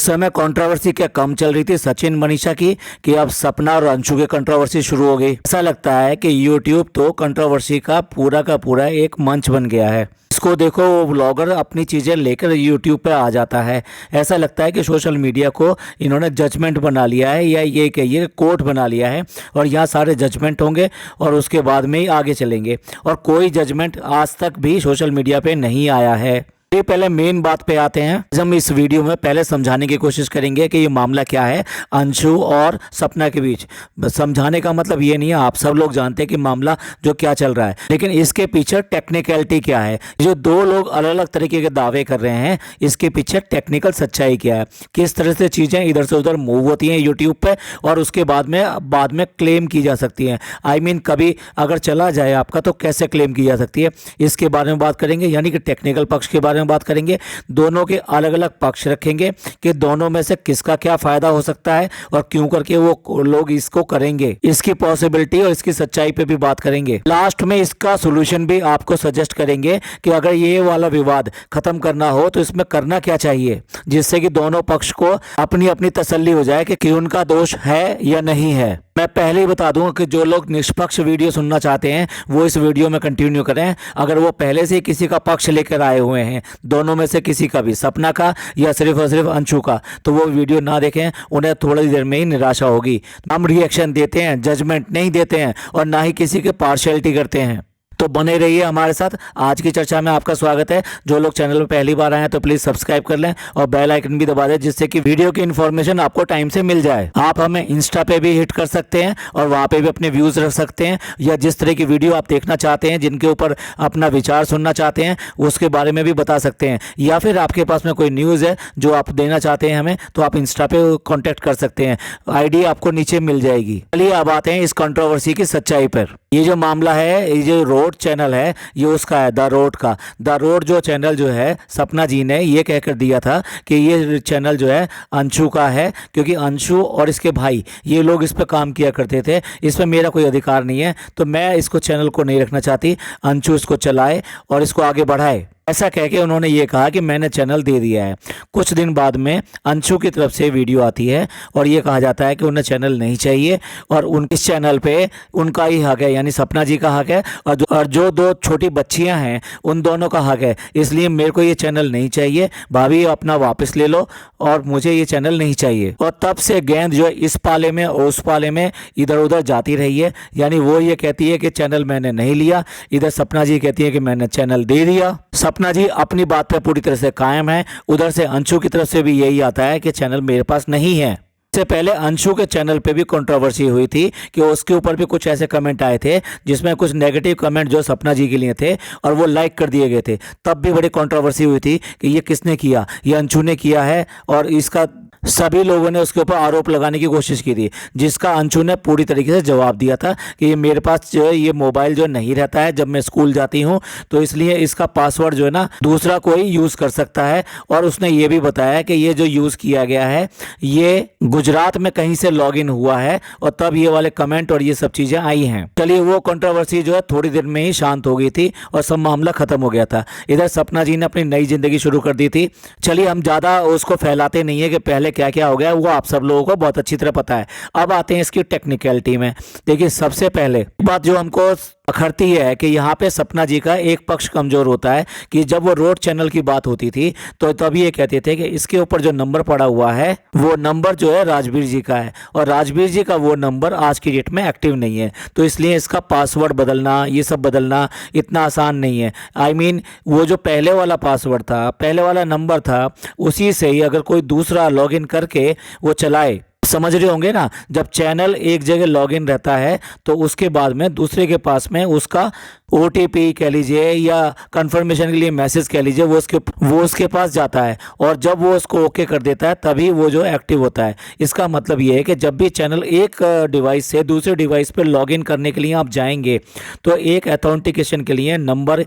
समय कंट्रोवर्सी क्या कम चल रही थी सचिन मनीषा की कि अब सपना और अंशु की कंट्रोवर्सी शुरू हो गई। ऐसा लगता है कि यूट्यूब तो कंट्रोवर्सी का पूरा एक मंच बन गया है। इसको देखो, वो ब्लॉगर अपनी चीज़ें लेकर यूट्यूब पे आ जाता है। ऐसा लगता है कि सोशल मीडिया को इन्होंने जजमेंट बना लिया है, या ये कहिए कोर्ट बना लिया है, और यहाँ सारे जजमेंट होंगे और उसके बाद में ही आगे चलेंगे। और कोई जजमेंट आज तक भी सोशल मीडिया पे नहीं आया है। ये पहले मेन बात पे आते हैं। हम इस वीडियो में पहले समझाने की कोशिश करेंगे कि ये मामला क्या है अंशु और सपना के बीच। समझाने का मतलब ये नहीं है, आप सब लोग जानते हैं कि मामला जो क्या चल रहा है, लेकिन इसके पीछे टेक्निकलिटी क्या है। जो दो लोग अलग अलग तरीके के दावे कर रहे हैं, इसके पीछे टेक्निकल सच्चाई क्या है, किस तरह से चीज़ें इधर से उधर मूव होती हैं यूट्यूब पे और उसके बाद में क्लेम की जा सकती हैं। आई मीन कभी अगर चला जाए आपका तो कैसे क्लेम की जा सकती है, इसके बारे में बात करेंगे। यानी कि टेक्निकल पक्ष के बारे में बात करेंगे, दोनों के अलग अलग पक्ष रखेंगे कि दोनों में से किसका क्या फायदा हो सकता है और क्यों करके वो लोग इसको करेंगे, इसकी पॉसिबिलिटी और इसकी सच्चाई पे भी बात करेंगे। लास्ट में इसका सॉल्यूशन भी आपको सजेस्ट करेंगे कि अगर ये वाला विवाद खत्म करना हो तो इसमें करना क्या चाहिए, जिससे कि दोनों पक्ष को अपनी अपनी तसल्ली हो जाए कि उनका दोष है या नहीं है। मैं पहले ही बता दूंगा कि जो लोग निष्पक्ष वीडियो सुनना चाहते हैं वो इस वीडियो में कंटिन्यू करें। अगर वो पहले से किसी का पक्ष लेकर आए हुए हैं, दोनों में से किसी का भी, सपना का या सिर्फ और सिर्फ अंशु का, तो वो वीडियो ना देखें, उन्हें थोड़ी देर में ही निराशा होगी। हम रिएक्शन देते हैं, जजमेंट नहीं देते हैं और ना ही किसी के पार्शियलिटी करते हैं। तो बने रहिए हमारे साथ। आज की चर्चा में आपका स्वागत है। जो लोग चैनल में पहली बार आए हैं तो प्लीज सब्सक्राइब कर लें और बेल आइकन भी दबा दें, जिससे कि वीडियो की इन्फॉर्मेशन आपको टाइम से मिल जाए। आप हमें इंस्टा पे भी हिट कर सकते हैं और वहाँ पे भी अपने व्यूज रख सकते हैं, या जिस तरह की वीडियो आप देखना चाहते हैं, जिनके ऊपर अपना विचार सुनना चाहते हैं, उसके बारे में भी बता सकते हैं। या फिर आपके पास में कोई न्यूज़ है जो आप देना चाहते हैं हमें, तो आप इंस्टा पे कॉन्टेक्ट कर सकते हैं। आईडी आपको नीचे मिल जाएगी। चलिए अब आते हैं इस कंट्रोवर्सी की सच्चाई पर। ये जो मामला है, ये जो रोड चैनल है, ये उसका है, द रोड का। द रोड जो चैनल जो है, सपना जी ने ये कहकर दिया था कि ये चैनल जो है अंशु का है, क्योंकि अंशु और इसके भाई ये लोग इस पर काम किया करते थे। इस पर मेरा कोई अधिकार नहीं है, तो मैं इसको चैनल को नहीं रखना चाहती। अंशु इसको चलाए और इसको आगे बढ़ाए, ऐसा कह के उन्होंने ये कहा कि मैंने चैनल दे दिया है। कुछ दिन बाद में अंशु की तरफ से वीडियो आती है और ये कहा जाता है कि उन्हें चैनल नहीं चाहिए और इस चैनल पे उनका ही हक है, यानी सपना जी का हक है, और जो दो छोटी बच्चियां हैं उन दोनों का हक है। इसलिए मेरे को ये चैनल नहीं चाहिए, भाभी अपना वापस ले लो और मुझे ये चैनल नहीं चाहिए। और तब से गेंद जो है इस पाले में और उस पाले में इधर उधर जाती रही है। यानी वो ये कहती है कि चैनल मैंने नहीं लिया, इधर सपना जी कहती है कि मैंने चैनल दे दिया। सपना जी अपनी बात पे पूरी तरह से कायम है। उधर से अंशु की तरफ से भी यही आता है कि चैनल मेरे पास नहीं है। इससे पहले अंशु के चैनल पे भी कंट्रोवर्सी हुई थी कि उसके ऊपर भी कुछ ऐसे कमेंट आए थे जिसमें कुछ नेगेटिव कमेंट जो सपना जी के लिए थे और वो लाइक कर दिए गए थे। तब भी बड़ी कंट्रोवर्सी हुई थी कि ये किसने किया, ये अंशु ने किया है, और इसका सभी लोगों ने उसके ऊपर आरोप लगाने की कोशिश की थी, जिसका अंशु ने पूरी तरीके से जवाब दिया था कि ये मेरे पास जो है ये मोबाइल जो नहीं रहता है जब मैं स्कूल जाती हूँ, तो इसलिए इसका पासवर्ड जो है ना दूसरा कोई यूज़ कर सकता है। और उसने ये भी बताया कि ये जो यूज़ किया गया है ये गुजरात में कहीं से लॉगिन हुआ है और तब ये वाले कमेंट और ये सब चीज़ें आई हैं। चलिए वो कंट्रोवर्सी जो है थोड़ी देर में ही शांत हो गई थी और सब मामला खत्म हो गया था। इधर सपना जी ने अपनी नई जिंदगी शुरू कर दी थी। चलिए हम ज़्यादा उसको फैलाते नहीं है कि पहले क्या क्या हो गया, वो आप सब लोगों को बहुत अच्छी तरह पता है। अब आते हैं इसकी टेक्निकलिटी में। देखिए, सबसे पहले बात जो हमको अखरती है कि यहाँ पे सपना जी का एक पक्ष कमजोर होता है कि जब वो रोड चैनल की बात होती थी तो तब ये कहते थे कि इसके ऊपर जो नंबर पड़ा हुआ है वो नंबर जो है राजवीर जी का है, और राजवीर जी का वो नंबर आज की डेट में एक्टिव नहीं है, तो इसलिए इसका पासवर्ड बदलना, ये सब बदलना इतना आसान नहीं है। आई मीन वो जो पहले वाला पासवर्ड था, पहले वाला नंबर था, उसी से ही अगर कोई दूसरा लॉगिन करके वो चलाए, समझ रहे होंगे ना। जब चैनल एक जगह लॉगिन रहता है तो उसके बाद में दूसरे के पास में उसका OTP कह लीजिए या कंफर्मेशन के लिए मैसेज कह लीजिए, वो उसके पास जाता है, और जब वो उसको ओके कर देता है तभी वो जो एक्टिव होता है। इसका मतलब ये है कि जब भी चैनल एक डिवाइस से दूसरे डिवाइस पर लॉगिन करने के लिए आप जाएंगे तो एक ऑथेंटिकेशन के लिए नंबर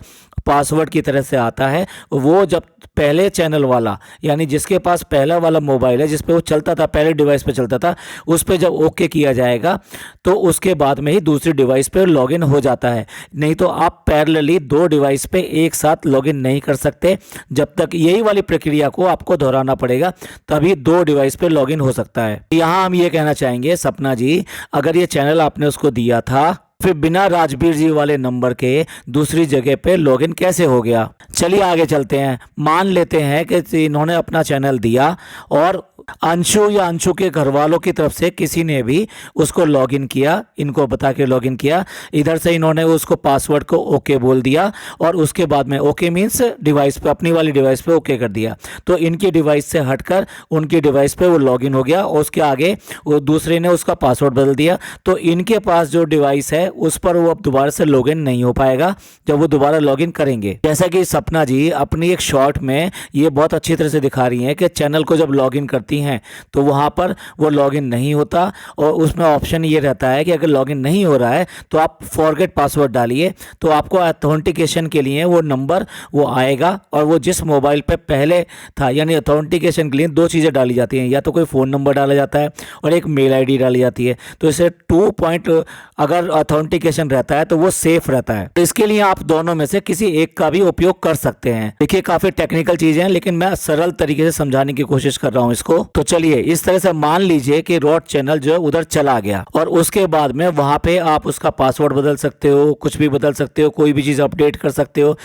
पासवर्ड की तरह से आता है, वो जब पहले चैनल वाला यानी जिसके पास पहला वाला मोबाइल है जिस पे वो चलता था, पहले डिवाइस पे चलता था, उस पे जब ओके किया जाएगा तो उसके बाद में ही दूसरी डिवाइस पे लॉगिन हो जाता है। नहीं तो आप पैरेलली 2 डिवाइस पे एक साथ लॉगिन नहीं कर सकते। जब तक यही वाली प्रक्रिया को आपको दोहराना पड़ेगा, तभी 2 डिवाइस पे लॉगिन हो सकता है। यहाँ हम ये कहना चाहेंगे सपना जी, अगर ये चैनल आपने उसको दिया था, फिर बिना राजवीर जी वाले नंबर के दूसरी जगह पे लॉगिन कैसे हो गया? चलिए आगे चलते हैं। मान लेते हैं कि इन्होंने अपना चैनल दिया और अंशु या अंशु के घर वालों की तरफ से किसी ने भी उसको लॉगिन किया, इनको बता के लॉगिन किया। इधर से इन्होंने उसको पासवर्ड को ओके बोल दिया और उसके बाद में ओके मीन्स डिवाइस पे, अपनी वाली डिवाइस पे ओके कर दिया। तो इनकी डिवाइस से हटकर उनकी डिवाइस पे वो लॉगिन हो गया और उसके आगे वो दूसरे ने उसका पासवर्ड बदल दिया। तो इनके पास जो डिवाइस है उस पर वो अब दोबारा से लॉगिन नहीं हो पाएगा जब वो दोबारा लॉगिन करेंगे। जैसा कि सपना जी अपनी एक शॉर्ट में ये बहुत अच्छी तरह से दिखा रही हैं कि चैनल को जब लॉगिन करती हैं तो वहां पर वो लॉगिन नहीं होता और उसमें ऑप्शन ये रहता है कि अगर लॉगिन नहीं हो रहा है तो आप फॉरगेट पासवर्ड डालिए, तो आपको ऑथेंटिकेशन के लिए वो नंबर वो आएगा और वो जिस मोबाइल पे पहले था, यानी ऑथेंटिकेशन के लिए 2 चीज़ें डाली जाती हैं, या तो कोई फ़ोन नंबर डाला जाता है और एक मेल आईडी डाली जाती है। तो इसे 2 पॉइंट अगर ऑथेंटिकेशन रहता है तो वो सेफ रहता है। तो इसके लिए आप दोनों में से किसी एक का भी उपयोग कर सकते हैं। देखिए काफ़ी टेक्निकल चीज़ें हैं लेकिन मैं सरल तरीके से समझाने की कोशिश कर रहा हूँ इसको। तो चलिए इस तरह से मान लीजिए कि रॉट चैनल जो है उधर चला गया और उसके बाद में वहां पे आप उसका पासवर्ड बदल सकते हो, कुछ भी बदल सकते हो, कोई भी चीज़ अपडेट कर सकते हो,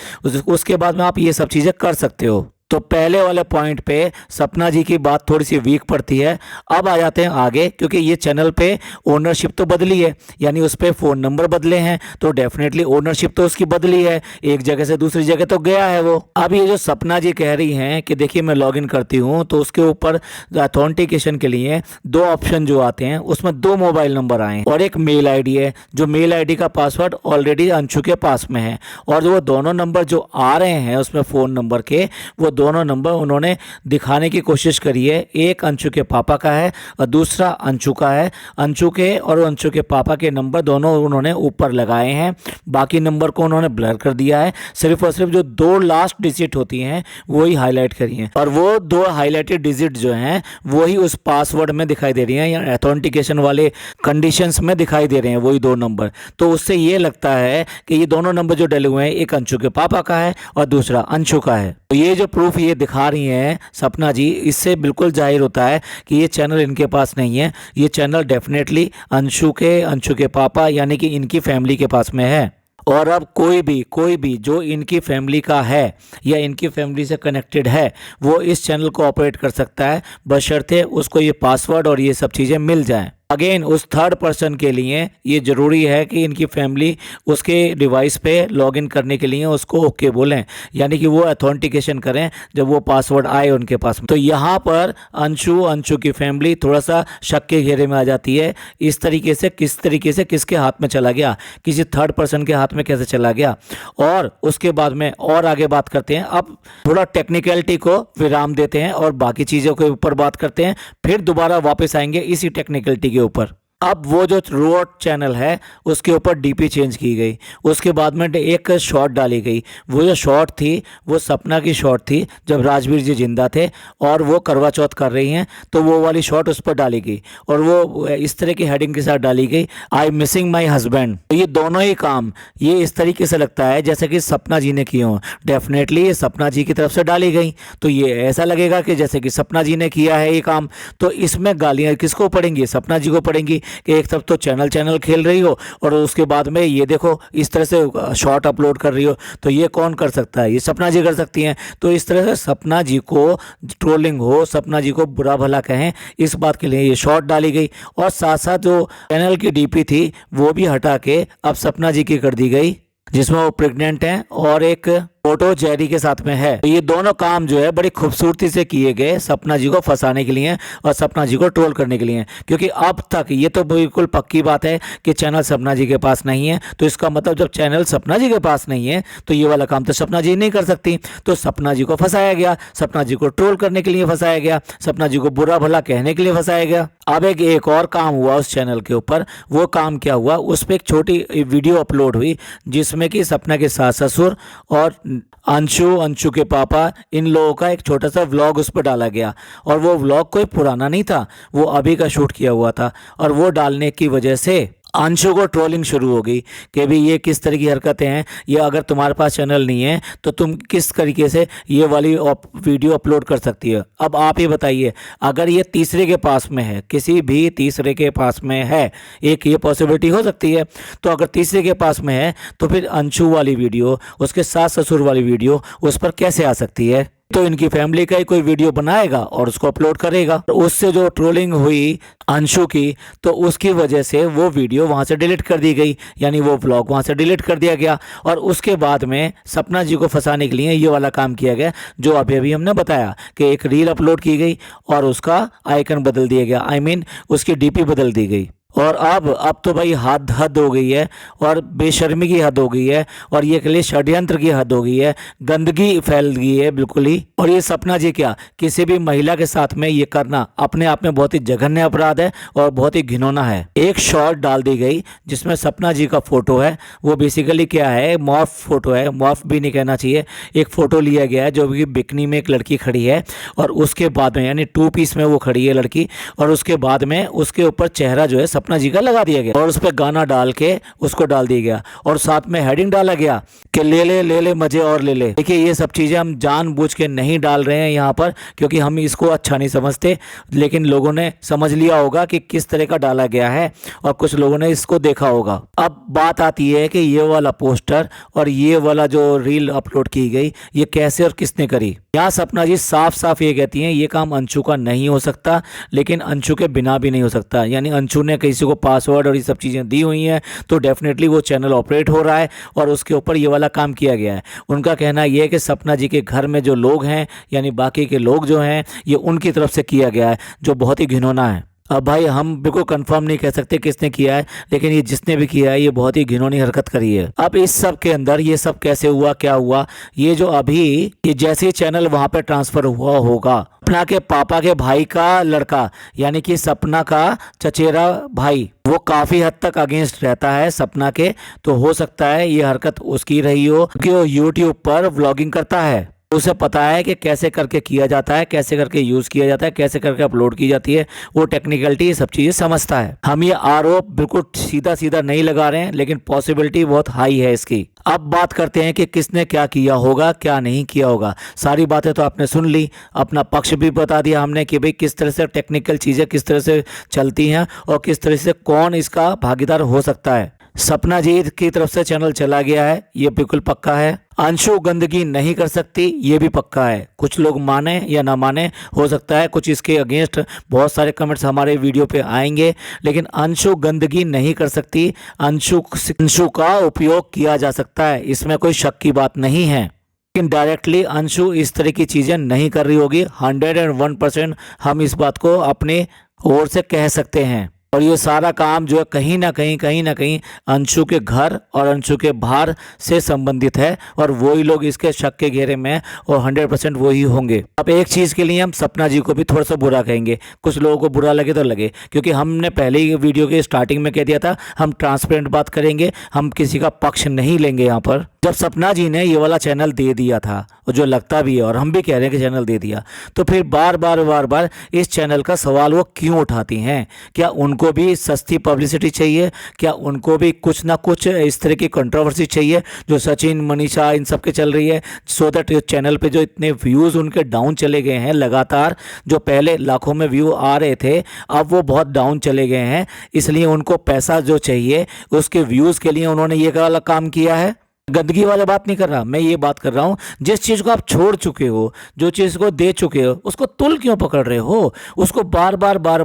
उसके बाद में आप ये सब चीज़ें कर सकते हो। तो पहले वाले पॉइंट पे सपना जी की बात थोड़ी सी वीक पड़ती है। अब आ जाते हैं आगे, क्योंकि ये चैनल पे ओनरशिप तो बदली है, यानी उस पर फ़ोन नंबर बदले हैं, तो डेफिनेटली ओनरशिप तो उसकी बदली है, एक जगह से दूसरी जगह तो गया है वो। अब ये जो सपना जी कह रही हैं कि देखिए मैं लॉगिन करती हूँ तो उसके ऊपर ऑथेंटिकेशन के लिए 2 ऑप्शन जो आते हैं उसमें 2 मोबाइल नंबर आए और एक मेल आईडी है, जो मेल आईडी का पासवर्ड ऑलरेडी अंशु के पास में है। और वो दोनों नंबर जो आ रहे हैं उसमें फ़ोन नंबर के, वो दोनों नंबर उन्होंने दिखाने की कोशिश करी है। एक अंशु के पापा का है और दूसरा अंशु का है। अंशु के और अंशु के पापा के नंबर दोनों उन्होंने ऊपर लगाए हैं, बाकी नंबर को उन्होंने ब्लर कर दिया है। सिर्फ और सिर्फ जो 2 लास्ट डिजिट होती हैं वही हाईलाइट करी हैं और वो 2 हाईलाइटेड डिजिट जो हैं वही उस पासवर्ड में दिखाई दे रही हैं या ऑथेंटिकेशन वाले कंडीशंस में दिखाई दे रहे हैं, वही 2 नंबर। तो उससे ये लगता है कि ये दोनों नंबर जो डले हुए हैं एक अंशु के पापा का है और दूसरा अंशु का है। तो ये जो प्रूफ ये दिखा रही हैं सपना जी, इससे बिल्कुल जाहिर होता है कि ये चैनल इनके पास नहीं है, ये चैनल डेफिनेटली अंशु के पापा यानी कि इनकी फैमिली के पास में है। और अब कोई भी जो इनकी फैमिली का है या इनकी फैमिली से कनेक्टेड है वो इस चैनल को ऑपरेट कर सकता है, बशर्ते उसको ये पासवर्ड और ये सब चीज़ें मिल जाएं। अगेन उस थर्ड पर्सन के लिए ये ज़रूरी है कि इनकी फैमिली उसके डिवाइस पे लॉगिन करने के लिए उसको ओके बोलें, यानी कि वो ऑथेंटिकेशन करें जब वो पासवर्ड आए उनके पास। तो यहाँ पर अंशु की फैमिली थोड़ा सा शक के घेरे में आ जाती है। इस तरीके से किसके हाथ में चला गया, किसी थर्ड पर्सन के हाथ में कैसे चला गया। और उसके बाद में और आगे बात करते हैं। अब थोड़ा टेक्निकलिटी को विराम देते हैं और बाकी चीज़ों के ऊपर बात करते हैं, फिर दोबारा वापस आएंगे इसी टेक्निकलिटी के ऊपर। अब वो जो रोड चैनल है उसके ऊपर डीपी चेंज की गई, उसके बाद में एक शॉट डाली गई। वो जो शॉट थी वो सपना की शॉट थी जब राजवीर जी जिंदा थे और वो करवा चौथ कर रही हैं, तो वो वाली शॉट उस पर डाली गई और वो इस तरह की हेडिंग के साथ डाली गई, आई मिसिंग माई हस्बैंड। तो ये दोनों ही काम ये इस तरीके से लगता है जैसे कि सपना जी ने किए हों। डेफिनेटली ये सपना जी की तरफ से डाली गई, तो ये ऐसा लगेगा कि जैसे कि सपना जी ने किया है ये काम। तो इसमें गालियाँ किसको पड़ेंगी? सपना जी को पड़ेंगी कि एक तरफ तो चैनल खेल रही हो और उसके बाद में ये देखो इस तरह से शॉर्ट अपलोड कर रही हो। तो ये कौन कर सकता है? ये सपना जी कर सकती हैं। तो इस तरह से सपना जी को ट्रोलिंग हो, सपना जी को बुरा भला कहें, इस बात के लिए ये शॉर्ट डाली गई। और साथ साथ जो चैनल की डीपी थी वो भी हटा के अब सपना जी की कर दी गई, जिसमें वो प्रेग्नेंट हैं और एक फोटो जेरी के साथ में है। तो ये दोनों काम जो है बड़ी खूबसूरती से किए गए सपना जी को फंसाने के लिए और सपना जी को ट्रोल करने के लिए, क्योंकि अब तक ये तो बिल्कुल पक्की बात है कि चैनल सपना जी के पास नहीं है। तो इसका मतलब जब चैनल सपना जी के पास नहीं है तो ये वाला काम तो सपना जी नहीं कर सकती। तो सपना जी को फंसाया गया, सपना जी को ट्रोल करने के लिए फंसाया गया, सपना जी को बुरा भला कहने के लिए फंसाया गया। अब एक और काम हुआ उस चैनल के ऊपर। वो काम क्या हुआ, उस पर एक छोटी वीडियो अपलोड हुई जिसमें कि सपना के सास ससुर और अंशु, अंशु के पापा, इन लोगों का एक छोटा सा व्लॉग उस पर डाला गया और वो व्लॉग कोई पुराना नहीं था, वो अभी का शूट किया हुआ था। और वो डालने की वजह से अंशु को ट्रोलिंग शुरू हो गई कि भाई ये किस तरह की हरकतें हैं, ये अगर तुम्हारे पास चैनल नहीं है तो तुम किस तरीके से ये वाली वीडियो अपलोड कर सकती है। अब आप ये बताइए, अगर ये तीसरे के पास में है, किसी भी तीसरे के पास में है, एक ये पॉसिबिलिटी हो सकती है, तो अगर तीसरे के पास में है तो फिर अंशु वाली वीडियो, उसके सास ससुर वाली वीडियो उस पर कैसे आ सकती है? तो इनकी फैमिली का ही कोई वीडियो बनाएगा और उसको अपलोड करेगा। उससे जो ट्रोलिंग हुई अंशु की, तो उसकी वजह से वो वीडियो वहाँ से डिलीट कर दी गई, यानी वो व्लॉग वहाँ से डिलीट कर दिया गया। और उसके बाद में सपना जी को फंसाने के लिए ये वाला काम किया गया जो अभी अभी हमने बताया कि एक रील अपलोड की गई और उसका आइकन बदल दिया गया, आई मीन उसकी डीपी बदल दी गई। और अब तो भाई हद हो गई है और बेशर्मी की हद हो गई है और ये के लिए षड्यंत्र की हद हो गई है, गंदगी फैल गई है बिल्कुल ही। और ये सपना जी क्या, किसी भी महिला के साथ में ये करना अपने आप में बहुत ही जघन्य अपराध है और बहुत ही घिनौना है। एक शॉर्ट डाल दी गई जिसमें सपना जी का फोटो है, वो बेसिकली क्या है, मॉर्फ फोटो है, मॉर्फ भी नहीं कहना चाहिए। एक फोटो लिया गया है जो कि बिकनी में एक लड़की खड़ी है और उसके बाद में यानी 2 पीस में वो खड़ी है लड़की, और उसके बाद में उसके ऊपर चेहरा जो है सपना जी का लगा दिया गया और उस पर गाना डाल के उसको डाल दिया गया और साथ में हेडिंग डाला गया कि ले ले मजे और ले ले। देखिए ये सब चीज़ें हम जानबूझ के नहीं डाल रहे हैं यहाँ पर क्योंकि हम इसको अच्छा नहीं समझते, लेकिन लोगों ने समझ लिया होगा कि किस तरह का डाला गया है और कुछ लोगों ने इसको देखा होगा। अब बात आती है कि ये वाला पोस्टर और ये वाला जो रील अपलोड की गई ये कैसे और किसने करी। यहाँ सपना जी साफ साफ ये कहती हैं ये काम अंशु का नहीं हो सकता, लेकिन अंशु के बिना भी नहीं हो सकता। यानी अंशु ने किसी को पासवर्ड और ये सब चीज़ें दी हुई हैं तो डेफिनेटली वो चैनल ऑपरेट हो रहा है और उसके ऊपर ये वाला काम किया गया है। उनका कहना ये है कि सपना जी के घर में जो लोग हैं यानी बाकी के लोग जो हैं ये उनकी तरफ से किया गया है, जो बहुत ही घिनौना है। अब भाई हम बिल्कुल कंफर्म नहीं कह सकते किसने किया है, लेकिन ये जिसने भी किया है ये बहुत ही घिनौनी हरकत करी है। अब इस सब के अंदर ये सब कैसे हुआ, क्या हुआ, ये जो अभी ये जैसे चैनल वहां पे ट्रांसफर हुआ होगा, सपना के पापा के भाई का लड़का यानी कि सपना का चचेरा भाई वो काफी हद तक अगेंस्ट रहता है सपना के, तो हो सकता है ये हरकत उसकी रही हो क्योंकि वो यूट्यूब पर व्लॉगिंग करता है, उसे पता है कि कैसे करके किया जाता है, कैसे करके यूज किया जाता है, कैसे करके अपलोड की जाती है, वो टेक्निकलिटी ये सब चीजें समझता है। हम ये आरोप बिल्कुल सीधा सीधा नहीं लगा रहे हैं, लेकिन पॉसिबिलिटी बहुत हाई है इसकी। अब बात करते हैं कि किसने क्या किया होगा, क्या नहीं किया होगा। सारी बातें तो आपने सुन ली, अपना पक्ष भी बता दिया हमने कि भाई किस तरह से टेक्निकल चीजें किस तरह से चलती हैं और किस तरह से कौन इसका भागीदार हो सकता है। सपना जी की तरफ से चैनल चला गया है, ये बिल्कुल पक्का है। अंशु गंदगी नहीं कर सकती, ये भी पक्का है। कुछ लोग माने या ना माने, हो सकता है कुछ इसके अगेंस्ट बहुत सारे कमेंट्स हमारे वीडियो पे आएंगे, लेकिन अंशु गंदगी नहीं कर सकती। अंशु का उपयोग किया जा सकता है, इसमें कोई शक की बात नहीं है, लेकिन डायरेक्टली अंशु इस तरह की चीज़ें नहीं कर रही होगी। 101% हम इस बात को अपने ओर से कह सकते हैं। और ये सारा काम जो है कहीं ना कहीं अंशु के घर और अंशु के बाहर से संबंधित है और वही लोग इसके शक के घेरे में और 100% वही होंगे। अब एक चीज़ के लिए हम सपना जी को भी थोड़ा सा बुरा कहेंगे, कुछ लोगों को बुरा लगे तो लगे, क्योंकि हमने पहले ही वीडियो के स्टार्टिंग में कह दिया था हम ट्रांसपेरेंट बात करेंगे, हम किसी का पक्ष नहीं लेंगे यहाँ पर। जब सपना जी ने ये वाला चैनल दे दिया था और जो लगता भी है और हम भी कह रहे हैं कि चैनल दे दिया, तो फिर बार बार इस चैनल का सवाल वो क्यों उठाती हैं? क्या उनको भी सस्ती पब्लिसिटी चाहिए? क्या उनको भी कुछ ना कुछ इस तरह की कंट्रोवर्सी चाहिए जो सचिन मनीषा इन सब के चल रही है, सो दैट चैनल पे जो इतने व्यूज़ उनके डाउन चले गए हैं लगातार, जो पहले लाखों में व्यू आ रहे थे अब वो बहुत डाउन चले गए हैं, इसलिए उनको पैसा जो चाहिए उसके व्यूज़ के लिए उन्होंने ये वाला काम किया है। गंदगी वाली बात नहीं कर रहा मैं, ये बात कर रहा हूँ जिस चीज़ को आप छोड़ चुके हो, जो चीज़ को दे चुके हो, उसको तुल क्यों पकड़ रहे हो? उसको बार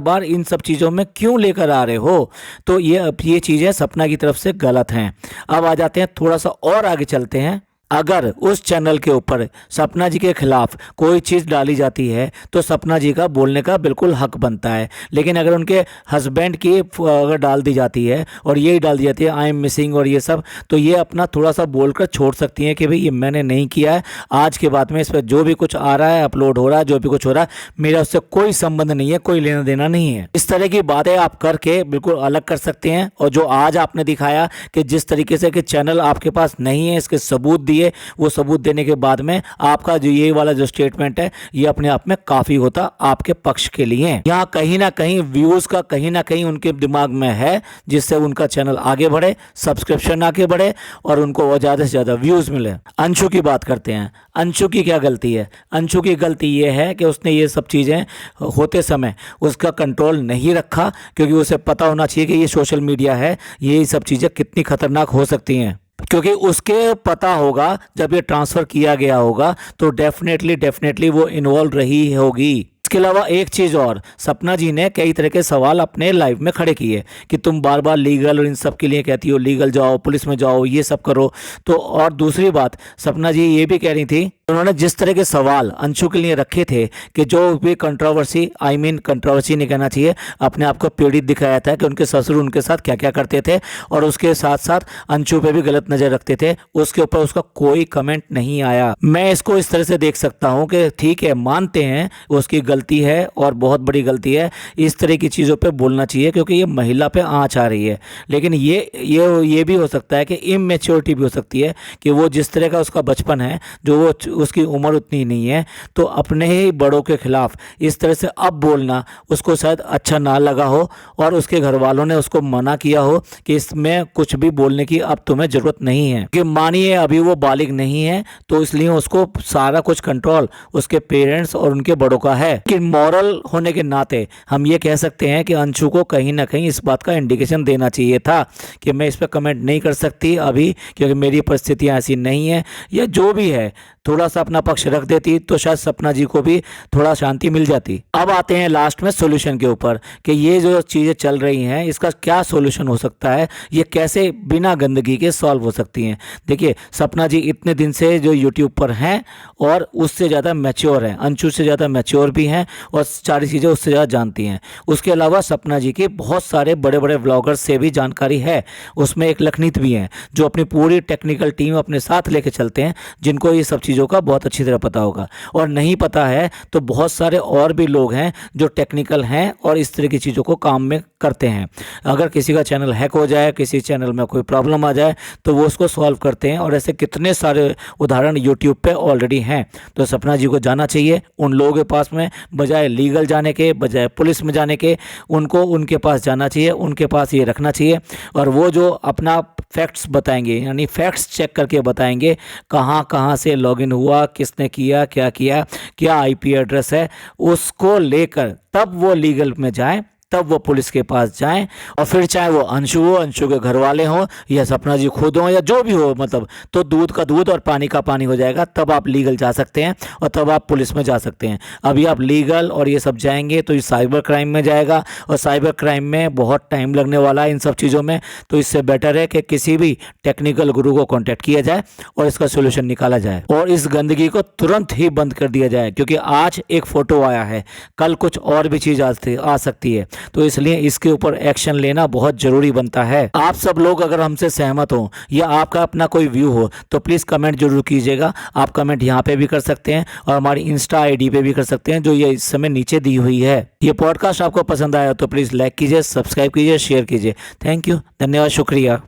बार इन सब चीज़ों में क्यों लेकर आ रहे हो? तो ये चीज़ें सपना की तरफ से गलत हैं। अब आ जाते हैं थोड़ा सा और आगे चलते हैं। अगर उस चैनल के ऊपर सपना जी के खिलाफ कोई चीज़ डाली जाती है तो सपना जी का बोलने का बिल्कुल हक बनता है, लेकिन अगर उनके हस्बैंड की अगर डाल दी जाती है और यही डाल दी जाती है आई एम मिसिंग और ये सब, तो ये अपना थोड़ा सा बोलकर छोड़ सकती हैं कि भाई ये मैंने नहीं किया है, आज के बाद में इस पर जो भी कुछ आ रहा है अपलोड हो रहा है, जो भी कुछ हो रहा है मेरा उससे कोई संबंध नहीं है, कोई लेना देना नहीं है। इस तरह की बातें आप करके बिल्कुल अलग कर सकते हैं। और जो आज आपने दिखाया कि जिस तरीके से कि चैनल आपके पास नहीं है, इसके सबूत दिए लिए वो सबूत देने के बाद में आपका जो ये वाला जो स्टेटमेंट है ये अपने आप में काफ़ी होता आपके पक्ष के लिए। यहाँ कहीं ना कहीं व्यूज़ का कहीं ना कहीं उनके दिमाग में है, जिससे उनका चैनल आगे बढ़े, सब्सक्रिप्शन आगे बढ़े और उनको ज़्यादा से ज़्यादा व्यूज़ मिले। अंशु की बात करते हैं। अंशु की क्या गलती है? अंशु की गलती ये है कि उसने ये सब चीज़ें होते समय उसका कंट्रोल नहीं रखा, क्योंकि उसे पता होना चाहिए कि ये सोशल मीडिया है, ये सब चीज़ें कितनी खतरनाक हो सकती हैं। क्योंकि उसके पता होगा जब ये ट्रांसफ़र किया गया होगा तो डेफिनेटली वो इन्वॉल्व रही होगी। इसके अलावा एक चीज़ और, सपना जी ने कई तरह के सवाल अपने लाइव में खड़े किए कि तुम बार बार लीगल और इन सब के लिए कहती हो, लीगल जाओ, पुलिस में जाओ, ये सब करो। तो और दूसरी बात सपना जी ये भी कह रही थी, उन्होंने जिस तरह के सवाल अंशु के लिए रखे थे कि जो भी कंट्रोवर्सी कंट्रोवर्सी नहीं कहना चाहिए, अपने आप को पीड़ित दिखाया था कि उनके ससुर उनके साथ क्या क्या करते थे और उसके साथ साथ अंशु पे भी गलत नज़र रखते थे, उसके ऊपर उसका कोई कमेंट नहीं आया। मैं इसको इस तरह से देख सकता हूँ कि ठीक है, मानते हैं उसकी गलती है और बहुत बड़ी गलती है, इस तरह की चीज़ों पे बोलना चाहिए क्योंकि ये महिला पे आँच आ रही है। लेकिन ये भी हो सकता है कि इमेच्योरिटी भी हो सकती है कि वो जिस तरह का उसका बचपन है, जो वो उसकी उम्र उतनी नहीं है, तो अपने ही बड़ों के खिलाफ इस तरह से अब बोलना उसको शायद अच्छा ना लगा हो और उसके घर वालों ने उसको मना किया हो कि इसमें कुछ भी बोलने की अब तुम्हें ज़रूरत नहीं है, कि मानिए अभी वो बालिग नहीं है तो इसलिए उसको सारा कुछ कंट्रोल उसके पेरेंट्स और उनके बड़ों का है। कि मॉरल होने के नाते हम ये कह सकते हैं कि अंशु को कहीं ना कहीं इस बात का इंडिकेशन देना चाहिए था कि मैं इस पर कमेंट नहीं कर सकती अभी क्योंकि मेरी परिस्थितियाँ ऐसी नहीं है, या जो भी है थोड़ा सा अपना पक्ष रख देती तो शायद सपना जी को भी थोड़ा शांति मिल जाती। अब आते हैं लास्ट में सॉल्यूशन के ऊपर कि ये जो चीज़ें चल रही हैं इसका क्या सॉल्यूशन हो सकता है, ये कैसे बिना गंदगी के सॉल्व हो सकती हैं। देखिए सपना जी इतने दिन से जो यूट्यूब पर हैं और उससे ज़्यादा मैच्योर हैं, अंशु से ज़्यादा मैच्योर भी हैं और सारी चीज़ें उससे ज़्यादा जानती हैं। उसके अलावा सपना जी के बहुत सारे बड़े बड़े व्लॉगर्स से भी जानकारी है, उसमें एक लखनीत भी हैं जो अपनी पूरी टेक्निकल टीम अपने साथ लेके चलते हैं, जिनको ये सब चीज़ों का बहुत अच्छी तरह पता होगा। और नहीं पता है तो बहुत सारे और भी लोग हैं जो टेक्निकल हैं और इस तरह की चीज़ों को काम में करते हैं। अगर किसी का चैनल हैक हो जाए, किसी चैनल में कोई प्रॉब्लम आ जाए तो वो उसको सॉल्व करते हैं और ऐसे कितने सारे उदाहरण यूट्यूब पे ऑलरेडी हैं। तो सपना जी को जाना चाहिए उन लोगों के पास में, बजाय लीगल जाने के, बजाय पुलिस में जाने के, उनको उनके पास जाना चाहिए, उनके पास ये रखना चाहिए और वो जो अपना फैक्ट्स बताएंगे, यानी फैक्ट्स चेक करके बताएंगे कहाँ कहाँ से लॉगिन हुआ, किसने किया, क्या आईपी एड्रेस है, उसको लेकर तब वो लीगल में जाएं, तब वो पुलिस के पास जाएं। और फिर चाहे वो अंशु हो, अंशु के घर वाले हों या सपना जी खुद हों या जो भी हो, मतलब तो दूध का दूध और पानी का पानी हो जाएगा। तब आप लीगल जा सकते हैं और तब आप पुलिस में जा सकते हैं। अभी आप लीगल और ये सब जाएंगे तो ये साइबर क्राइम में जाएगा और साइबर क्राइम में बहुत टाइम लगने वाला है इन सब चीज़ों में। तो इससे बेटर है कि किसी भी टेक्निकल गुरु को कॉन्टैक्ट किया जाए और इसका सोल्यूशन निकाला जाए और इस गंदगी को तुरंत ही बंद कर दिया जाए, क्योंकि आज एक फ़ोटो आया है, कल कुछ और भी चीज़ आ सकती है। तो इसलिए इसके ऊपर एक्शन लेना बहुत जरूरी बनता है। आप सब लोग अगर हमसे सहमत हो या आपका अपना कोई व्यू हो तो प्लीज़ कमेंट जरूर कीजिएगा। आप कमेंट यहाँ पे भी कर सकते हैं और हमारी इंस्टा आईडी पे भी कर सकते हैं जो ये इस समय नीचे दी हुई है। ये पॉडकास्ट आपको पसंद आया तो प्लीज़ लाइक कीजिए, सब्सक्राइब कीजिए, शेयर कीजिए। थैंक यू, धन्यवाद, शुक्रिया।